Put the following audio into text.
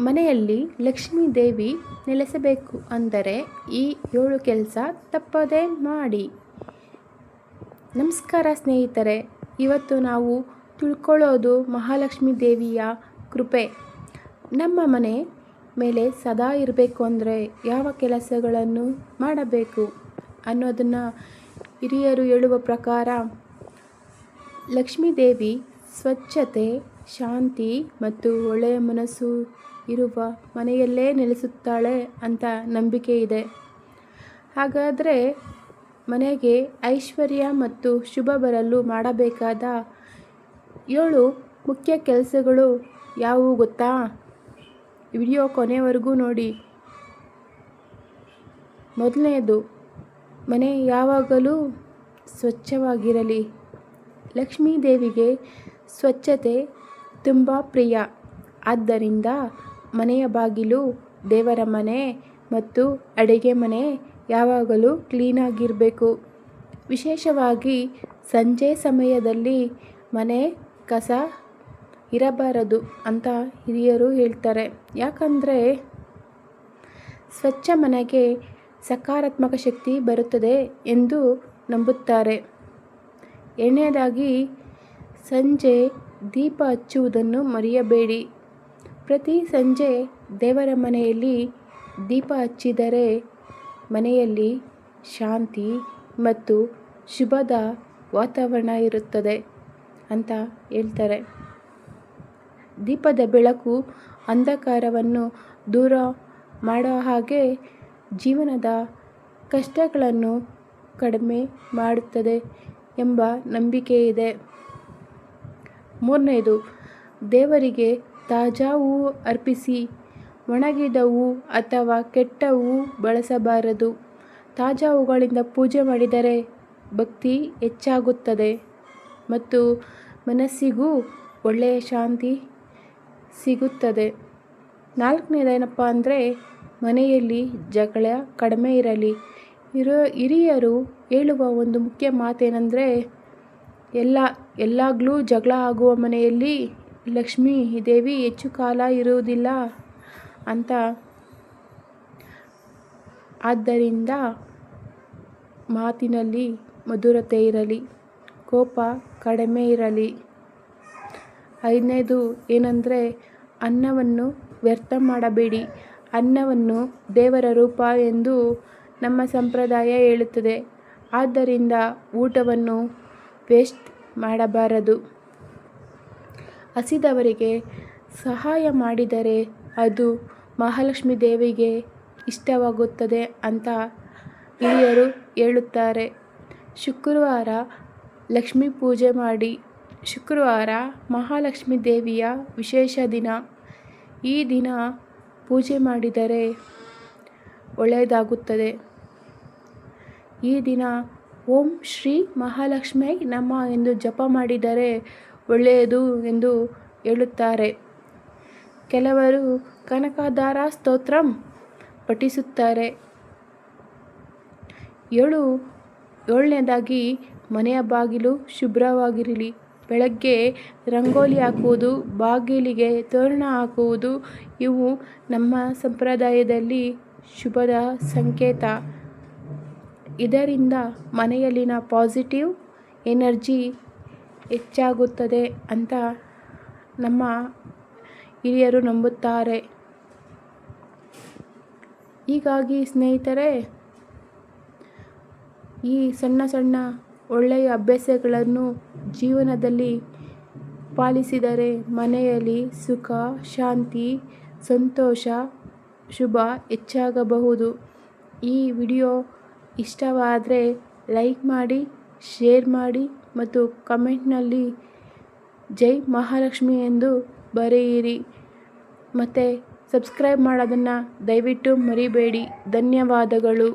ಮನೆಯಲ್ಲಿ ಲಕ್ಷ್ಮೀ ದೇವಿ ನೆಲೆಸಬೇಕು ಅಂದರೆ ಈ 7 ಕೆಲಸ ತಪ್ಪದೇ ಮಾಡಿ. ನಮಸ್ಕಾರ ಸ್ನೇಹಿತರೆ, ಇವತ್ತು ನಾವು ತಿಳ್ಕೊಳ್ಳೋದು ಮಹಾಲಕ್ಷ್ಮೀ ದೇವಿಯ ಕೃಪೆ ನಮ್ಮ ಮನೆ ಮೇಲೆ ಸದಾ ಇರಬೇಕು ಅಂದರೆ ಯಾವ ಕೆಲಸಗಳನ್ನು ಮಾಡಬೇಕು ಅನ್ನೋದನ್ನು ಹಿರಿಯರು ಹೇಳುವ ಪ್ರಕಾರ ಲಕ್ಷ್ಮೀ ದೇವಿ ಸ್ವಚ್ಛತೆ, ಶಾಂತಿ ಮತ್ತು ಒಳ್ಳೆಯ ಮನಸ್ಸು ಇರುವ ಮನೆಯಲ್ಲೇ ನೆಲೆಸುತ್ತಾಳೆ ಅಂತ ನಂಬಿಕೆ ಇದೆ. ಹಾಗಾದರೆ ಮನೆಗೆ ಐಶ್ವರ್ಯ ಮತ್ತು ಶುಭ ಬರಲು ಮಾಡಬೇಕಾದ 7 ಮುಖ್ಯ ಕೆಲಸಗಳು ಯಾವುವು ಗೊತ್ತಾ? ವಿಡಿಯೋ ಕೊನೆವರೆಗೂ ನೋಡಿ. ಮೊದಲನೆಯದು, ಮನೆ ಯಾವಾಗಲೂ ಸ್ವಚ್ಛವಾಗಿರಲಿ. ಲಕ್ಷ್ಮೀ ದೇವಿಗೆ ಸ್ವಚ್ಛತೆ ತುಂಬ ಪ್ರಿಯ. ಆದ್ದರಿಂದ ಮನೆಯ ಬಾಗಿಲು, ದೇವರ ಮನೆ ಮತ್ತು ಅಡುಗೆ ಮನೆ ಯಾವಾಗಲೂ ಕ್ಲೀನಾಗಿರಬೇಕು. ವಿಶೇಷವಾಗಿ ಸಂಜೆ ಸಮಯದಲ್ಲಿ ಮನೆ ಕಸ ಇರಬಾರದು ಅಂತ ಹಿರಿಯರು ಹೇಳ್ತಾರೆ. ಯಾಕಂದರೆ ಸ್ವಚ್ಛ ಮನೆಗೆ ಸಕಾರಾತ್ಮಕ ಶಕ್ತಿ ಬರುತ್ತದೆ ಎಂದು ನಂಬುತ್ತಾರೆ. ಎರಡನೇದಾಗಿ, ಸಂಜೆ ದೀಪ ಹಚ್ಚುವುದನ್ನು ಮರೆಯಬೇಡಿ. ಪ್ರತಿ ಸಂಜೆ ದೇವರ ಮನೆಯಲ್ಲಿ ದೀಪ ಹಚ್ಚಿದರೆ ಮನೆಯಲ್ಲಿ ಶಾಂತಿ ಮತ್ತು ಶುಭದ ವಾತಾವರಣ ಇರುತ್ತದೆ ಅಂತ ಹೇಳ್ತಾರೆ. ದೀಪದ ಬೆಳಕು ಅಂಧಕಾರವನ್ನು ದೂರ ಮಾಡೋ ಹಾಗೆ ಜೀವನದ ಕಷ್ಟಗಳನ್ನು ಕಡಿಮೆ ಮಾಡುತ್ತದೆ ಎಂಬ ನಂಬಿಕೆ ಇದೆ. ಮೂರನೆಯದು, ದೇವರಿಗೆ ತಾಜಾ ಹೂವು ಅರ್ಪಿಸಿ. ಒಣಗಿದ ಹೂವು ಅಥವಾ ಕೆಟ್ಟ ಹೂವು ಬಳಸಬಾರದು. ತಾಜಾ ಹೂಗಳಿಂದ ಪೂಜೆ ಮಾಡಿದರೆ ಭಕ್ತಿ ಹೆಚ್ಚಾಗುತ್ತದೆ ಮತ್ತು ಮನಸ್ಸಿಗೂ ಒಳ್ಳೆಯ ಶಾಂತಿ ಸಿಗುತ್ತದೆ. ನಾಲ್ಕನೇದೇನಪ್ಪ ಅಂದರೆ ಮನೆಯಲ್ಲಿ ಜಗಳ ಕಡಿಮೆ ಇರಲಿ. ಹಿರಿಯರು ಹೇಳುವ ಒಂದು ಮುಖ್ಯ ಮಾತೇನೆಂದರೆ ಎಲ್ಲಾಗಲೂ ಜಗಳ ಆಗುವ ಮನೆಯಲ್ಲಿ ಲಕ್ಷ್ಮೀ ದೇವಿ ಹೆಚ್ಚು ಕಾಲ ಇರುವುದಿಲ್ಲ ಅಂತ. ಆದ್ದರಿಂದ ಮಾತಿನಲ್ಲಿ ಮಧುರತೆ ಇರಲಿ, ಕೋಪ ಕಡಿಮೆ ಇರಲಿ. ಐದನೇದು ಏನಂದರೆ ಅನ್ನವನ್ನು ವ್ಯರ್ಥ ಮಾಡಬೇಡಿ. ಅನ್ನವನ್ನು ದೇವರ ರೂಪ ಎಂದು ನಮ್ಮ ಸಂಪ್ರದಾಯ ಹೇಳುತ್ತದೆ. ಆದ್ದರಿಂದ ಊಟವನ್ನು ವೇಸ್ಟ್ ಮಾಡಬಾರದು. ಹಸಿದವರಿಗೆ ಸಹಾಯ ಮಾಡಿದರೆ ಅದು ಮಹಾಲಕ್ಷ್ಮೀ ದೇವಿಗೆ ಇಷ್ಟವಾಗುತ್ತದೆ ಅಂತ ಹಿರಿಯರು ಹೇಳುತ್ತಾರೆ. ಶುಕ್ರವಾರ ಲಕ್ಷ್ಮೀ ಪೂಜೆ ಮಾಡಿ. ಶುಕ್ರವಾರ ಮಹಾಲಕ್ಷ್ಮೀ ದೇವಿಯ ವಿಶೇಷ ದಿನ. ಈ ದಿನ ಪೂಜೆ ಮಾಡಿದರೆ ಒಳ್ಳೆಯದಾಗುತ್ತದೆ. ಈ ದಿನ ಓಂ ಶ್ರೀ ಮಹಾಲಕ್ಷ್ಮ್ಯೈ ನಮಃ ಎಂದು ಜಪ ಮಾಡಿದರೆ ಒಳ್ಳೆಯದು ಎಂದು ಹೇಳುತ್ತಾರೆ. ಕೆಲವರು ಕನಕದಾರ ಸ್ತೋತ್ರಂ ಪಠಿಸುತ್ತಾರೆ. ಏಳನೇದಾಗಿ, ಮನೆಯ ಬಾಗಿಲು ಶುಭ್ರವಾಗಿರಲಿ. ಬೆಳಗ್ಗೆ ರಂಗೋಲಿ ಹಾಕುವುದು, ಬಾಗಿಲಿಗೆ ತೋರಣ ಹಾಕುವುದು ಇವು ನಮ್ಮ ಸಂಪ್ರದಾಯದಲ್ಲಿ ಶುಭದ ಸಂಕೇತ. ಇದರಿಂದ ಮನೆಯಲ್ಲಿನ ಪಾಸಿಟಿವ್ ಎನರ್ಜಿ ಹೆಚ್ಚಾಗುತ್ತದೆ ಅಂತ ನಮ್ಮ ಹಿರಿಯರು ನಂಬುತ್ತಾರೆ. ಹೀಗಾಗಿ ಸ್ನೇಹಿತರೆ, ಈ ಸಣ್ಣ ಸಣ್ಣ ಒಳ್ಳೆಯ ಅಭ್ಯಾಸಗಳನ್ನು ಜೀವನದಲ್ಲಿ ಪಾಲಿಸಿದರೆ ಮನೆಯಲ್ಲಿ ಸುಖ, ಶಾಂತಿ, ಸಂತೋಷ, ಶುಭ ಹೆಚ್ಚಾಗಬಹುದು. ಈ ವಿಡಿಯೋ ಇಷ್ಟವಾದರೆ ಲೈಕ್ ಮಾಡಿ, ಶೇರ್ ಮಾಡಿ ಮತ್ತು ಕಮೆಂಟ್ನಲ್ಲಿ ಜೈ ಮಹಾಲಕ್ಷ್ಮಿ ಎಂದು ಬರೆಯಿರಿ. ಮತ್ತು ಸಬ್ಸ್ಕ್ರೈಬ್ ಮಾಡೋದನ್ನು ದಯವಿಟ್ಟು ಮರಿಬೇಡಿ. ಧನ್ಯವಾದಗಳು.